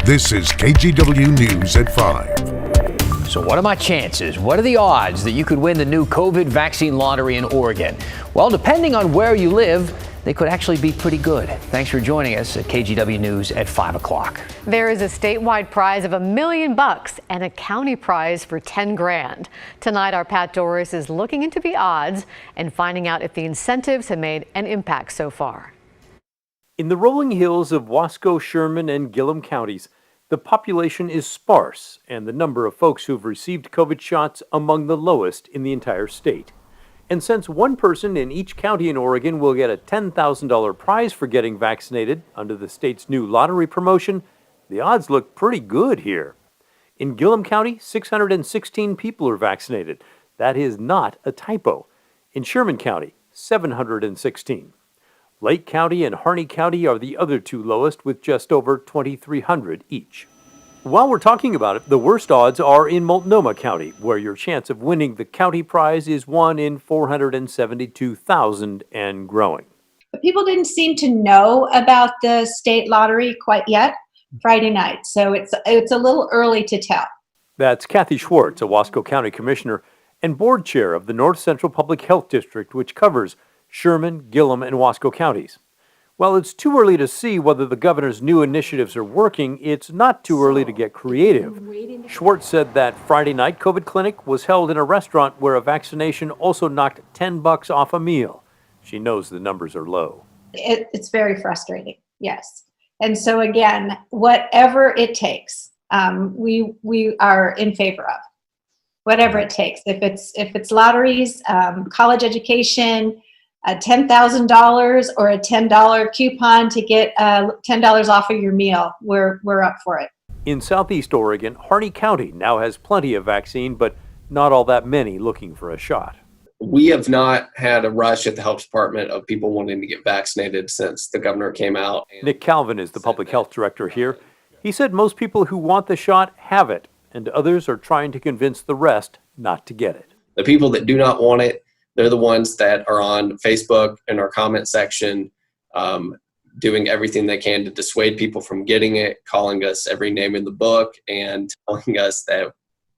This is KGW News at 5. So what are my chances? What are the odds that you could win the new COVID vaccine lottery in Oregon? Well, depending on where you live, they could actually be pretty good. Thanks for joining us at KGW News at 5 o'clock. There is a statewide prize of $1 million and a county prize for 10 grand. Tonight, our Pat Doris is looking into the odds and finding out if the incentives have made an impact so far. In the rolling hills of Wasco, Sherman, and Gillum counties, the population is sparse and the number of folks who've received COVID shots among the lowest in the entire state. And since one person in each county in Oregon will get a $10,000 prize for getting vaccinated under the state's new lottery promotion, the odds look pretty good here. In Gillum County, 616 people are vaccinated. That is not a typo. In Sherman County, 716. Lake County and Harney County are the other two lowest with just over 2,300 each. While we're talking about it, the worst odds are in Multnomah County, where your chance of winning the county prize is 1 in 472,000 and growing. But people didn't seem to know about the state lottery quite yet Friday night, so it's a little early to tell. That's Kathy Schwartz, a Wasco County Commissioner and board chair of the North Central Public Health District, which covers Sherman, Gillum, and Wasco counties. While it's too early to see whether the governor's new initiatives are working, it's not too early to get creative. Schwartz said that Friday night COVID clinic was held in a restaurant where a vaccination also knocked $10 off a meal. She knows the numbers are low. It's very frustrating, yes. And so again, whatever it takes, we are in favor of. Whatever it takes. If it's lotteries, college education, $10,000 or a $10 coupon to get $10 off of your meal, we're up for it. In Southeast Oregon, Harney County now has plenty of vaccine, but not all that many looking for a shot. We have not had a rush at the health department of people wanting to get vaccinated since the governor came out. Nick Calvin is the public health director here. He said most people who want the shot have it, and others are trying to convince the rest not to get it. The people that do not want it, they're the ones that are on Facebook in our comment section, doing everything they can to dissuade people from getting it, calling us every name in the book, and telling us that,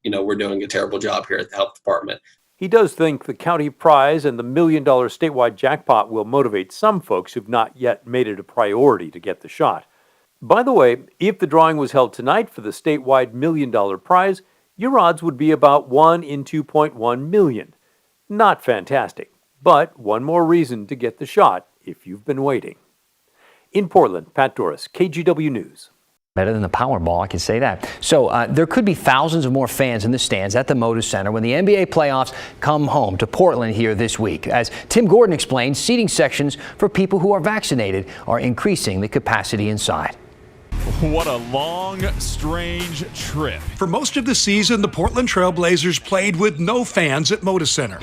we're doing a terrible job here at the health department. He does think the county prize and the $1 million statewide jackpot will motivate some folks who've not yet made it a priority to get the shot. By the way, if the drawing was held tonight for the statewide $1 million prize, your odds would be about 1 in 2.1 million. Not fantastic, but one more reason to get the shot if you've been waiting. In Portland, Pat Doris, KGW News. Better than the Powerball, I can say that. So there could be thousands of more fans in the stands at the Moda Center when the NBA playoffs come home to Portland here this week. As Tim Gordon explained, seating sections for people who are vaccinated are increasing the capacity inside. What a long, strange trip. For most of the season, the Portland Trail Blazers played with no fans at Moda Center.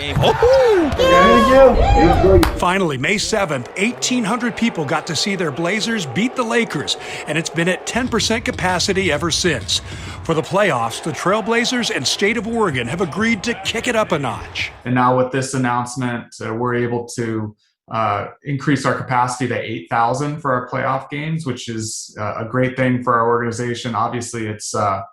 Finally, May 7th, 1,800 people got to see their Blazers beat the Lakers, and it's been at 10% capacity ever since. For the playoffs, the Trail Blazers and State of Oregon have agreed to kick it up a notch. And now with this announcement, we're able to increase our capacity to 8,000 for our playoff games, which is a great thing for our organization. Obviously, it's a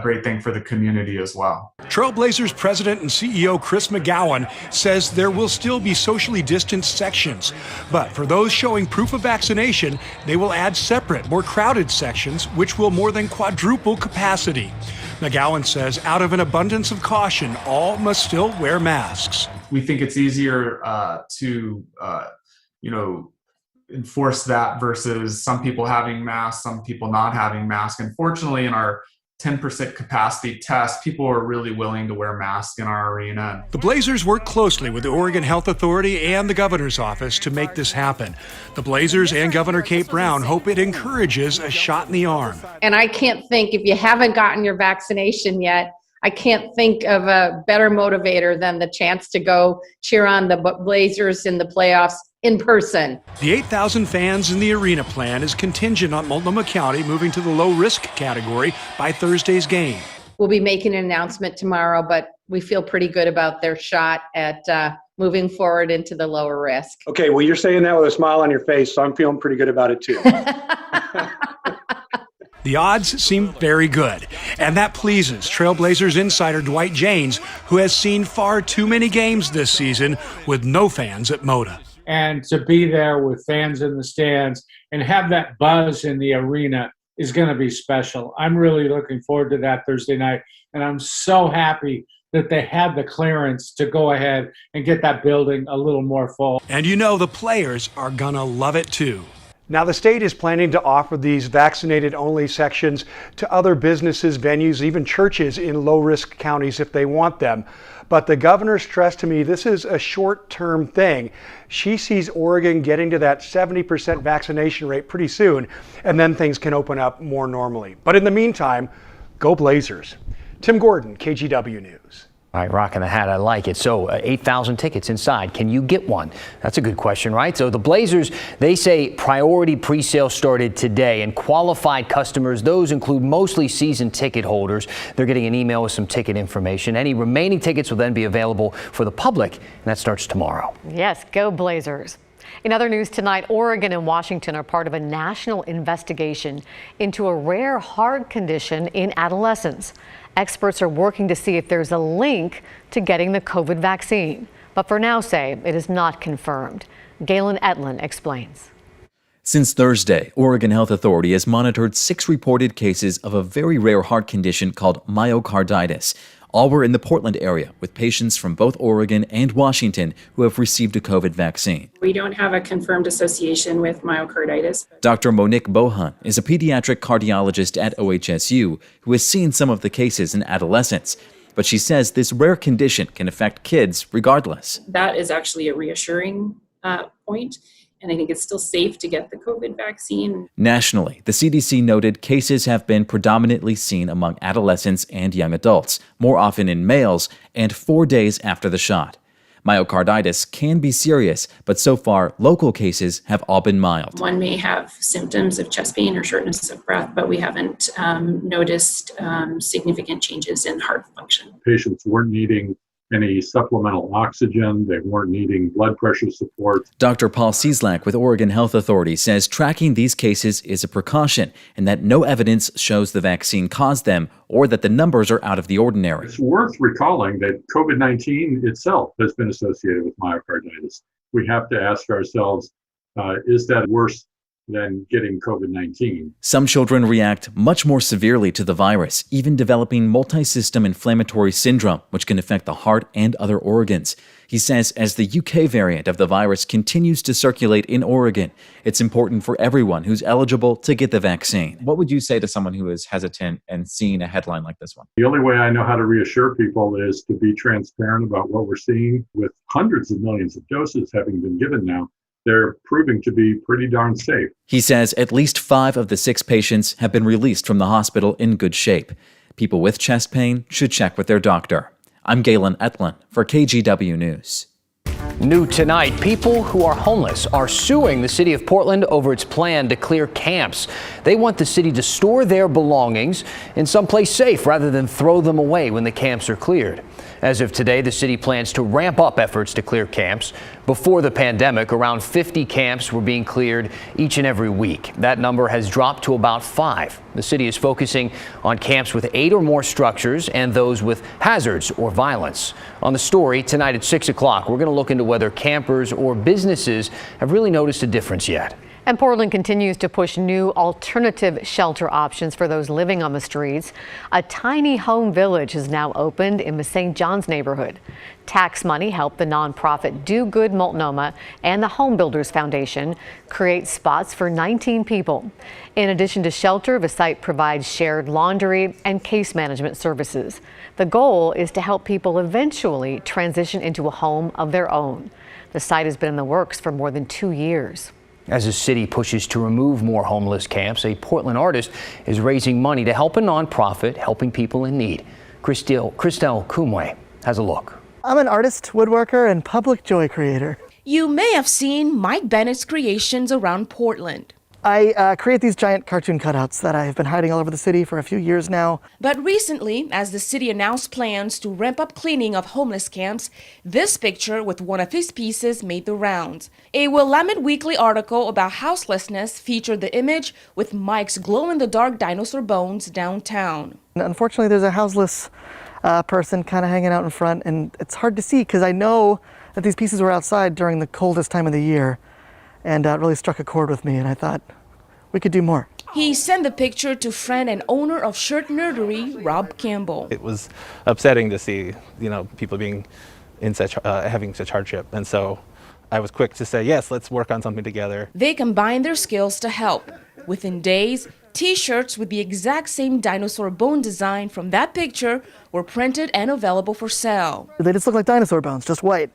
great thing for the community as well. Trailblazers President and CEO Chris McGowan says there will still be socially distanced sections, but for those showing proof of vaccination, they will add separate, more crowded sections, which will more than quadruple capacity. McGowan says out of an abundance of caution, all must still wear masks. We think it's easier to enforce that versus some people having masks, some people not having masks. Unfortunately, in our 10% capacity test, people are really willing to wear masks in our arena. The Blazers work closely with the Oregon Health Authority and the governor's office to make this happen. The Blazers and Governor Kate Brown hope it encourages a shot in the arm. And I can't think, if you haven't gotten your vaccination yet, I can't think of a better motivator than the chance to go cheer on the Blazers in the playoffs in person. The 8,000 fans in the arena plan is contingent on Multnomah County moving to the low-risk category by Thursday's game. We'll be making an announcement tomorrow, but we feel pretty good about their shot at moving forward into the lower risk. Okay, well, you're saying that with a smile on your face, so I'm feeling pretty good about it too. The odds seem very good, and that pleases Trailblazers insider Dwight Janes, who has seen far too many games this season with no fans at Moda. And to be there with fans in the stands and have that buzz in the arena is going to be special. I'm really looking forward to that Thursday night, and I'm so happy that they had the clearance to go ahead and get that building a little more full. And you know the players are going to love it too. Now, the state is planning to offer these vaccinated-only sections to other businesses, venues, even churches in low-risk counties if they want them. But the governor stressed to me this is a short-term thing. She sees Oregon getting to that 70% vaccination rate pretty soon, and then things can open up more normally. But in the meantime, go Blazers. Tim Gordon, KGW News. All right, rocking the hat, I like it. So 8,000 tickets inside. Can you get one? That's a good question, right? So the Blazers, they say priority pre-sale started today, and qualified customers, those include mostly season ticket holders. They're getting an email with some ticket information. Any remaining tickets will then be available for the public, and that starts tomorrow. Yes, go Blazers. In other news tonight, Oregon and Washington are part of a national investigation into a rare heart condition in adolescents. Experts are working to see if there's a link to getting the COVID vaccine, but for now say it is not confirmed. Galen Etlin explains. Since Thursday, Oregon Health Authority has monitored 6 reported cases of a very rare heart condition called myocarditis. All were in the Portland area, with patients from both Oregon and Washington who have received a COVID vaccine. We don't have a confirmed association with myocarditis. Dr. Monique Bohan is a pediatric cardiologist at OHSU who has seen some of the cases in adolescents. But she says this rare condition can affect kids regardless. That is actually a reassuring point. And I think it's still safe to get the COVID vaccine. Nationally, the CDC noted cases have been predominantly seen among adolescents and young adults, more often in males, and 4 days after the shot. Myocarditis can be serious, but so far, local cases have all been mild. One may have symptoms of chest pain or shortness of breath, but we haven't noticed significant changes in heart function. Patients weren't needing any supplemental oxygen. They weren't needing blood pressure support. Dr. Paul Cieslak with Oregon Health Authority says tracking these cases is a precaution and that no evidence shows the vaccine caused them or that the numbers are out of the ordinary. It's worth recalling that COVID-19 itself has been associated with myocarditis. We have to ask ourselves, is that worse than getting COVID-19? Some children react much more severely to the virus, even developing multi-system inflammatory syndrome, which can affect the heart and other organs. He says as the UK variant of the virus continues to circulate in Oregon, it's important for everyone who's eligible to get the vaccine. What would you say to someone who is hesitant and seeing a headline like this one? The only way I know how to reassure people is to be transparent about what we're seeing. With hundreds of millions of doses having been given now, they're proving to be pretty darn safe. He says at least 5 of the 6 patients have been released from the hospital in good shape. People with chest pain should check with their doctor. I'm Galen Etlin for KGW News. New tonight, people who are homeless are suing the city of Portland over its plan to clear camps. They want the city to store their belongings in someplace safe rather than throw them away when the camps are cleared. As of today, the city plans to ramp up efforts to clear camps. Before the pandemic, around 50 camps were being cleared each and every week. That number has dropped to about 5. The city is focusing on camps with 8 or more structures and those with hazards or violence. On the story tonight at 6 o'clock, we're going to look into whether campers or businesses have really noticed a difference yet. And Portland continues to push new alternative shelter options for those living on the streets. A tiny home village has now opened in the St. John's neighborhood. Tax money helped the nonprofit Do Good Multnomah and the Home Builders Foundation create spots for 19 people. In addition to shelter, the site provides shared laundry and case management services. The goal is to help people eventually transition into a home of their own. The site has been in the works for more than 2 years. As the city pushes to remove more homeless camps, a Portland artist is raising money to help a nonprofit helping people in need. Christelle Kumwe has a look. I'm an artist, woodworker, and public joy creator. You may have seen Mike Bennett's creations around Portland. I create these giant cartoon cutouts that I've been hiding all over the city for a few years now. But recently, as the city announced plans to ramp up cleaning of homeless camps, this picture with one of his pieces made the rounds. A Willamette Weekly article about houselessness featured the image with Mike's glow-in-the-dark dinosaur bones downtown. Unfortunately, there's a houseless person kind of hanging out in front, and it's hard to see because I know that these pieces were outside during the coldest time of the year. And it really struck a chord with me, and I thought we could do more. He sent the picture to friend and owner of Shirt Nerdery, Rob Campbell. It was upsetting to see, people being in having such hardship, and so I was quick to say, yes, let's work on something together. They combined their skills to help. Within days, T-shirts with the exact same dinosaur bone design from that picture were printed and available for sale. They just look like dinosaur bones, just white.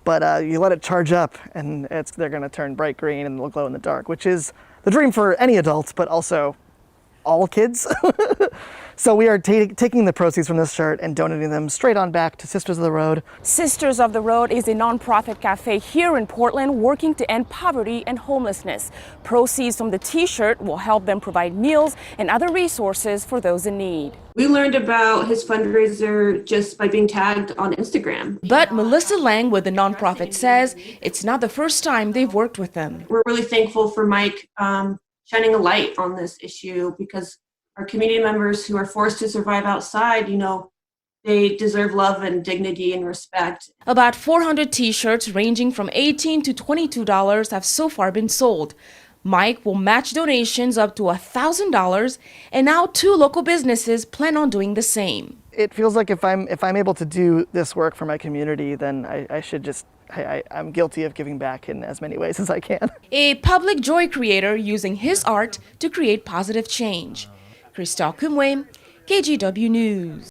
But you let it charge up, and they're going to turn bright green and they'll glow in the dark, which is the dream for any adult, but also all kids. So we are taking the proceeds from this shirt and donating them straight on back to Sisters of the Road. Sisters of the Road is a nonprofit cafe here in Portland working to end poverty and homelessness. Proceeds from the T-shirt will help them provide meals and other resources for those in need. We learned about his fundraiser just by being tagged on Instagram. But Melissa Lang with the nonprofit says it's not the first time they've worked with them. We're really thankful for Mike shining a light on this issue, because our community members who are forced to survive outside, they deserve love and dignity and respect. About 400 T-shirts ranging from $18 to $22 have so far been sold. Mike will match donations up to $1,000, and now 2 local businesses plan on doing the same. It feels like if I'm able to do this work for my community, then I should just, I'm guilty of giving back in as many ways as I can. A public joy creator using his art to create positive change. Christelle Kumwe, KGW News.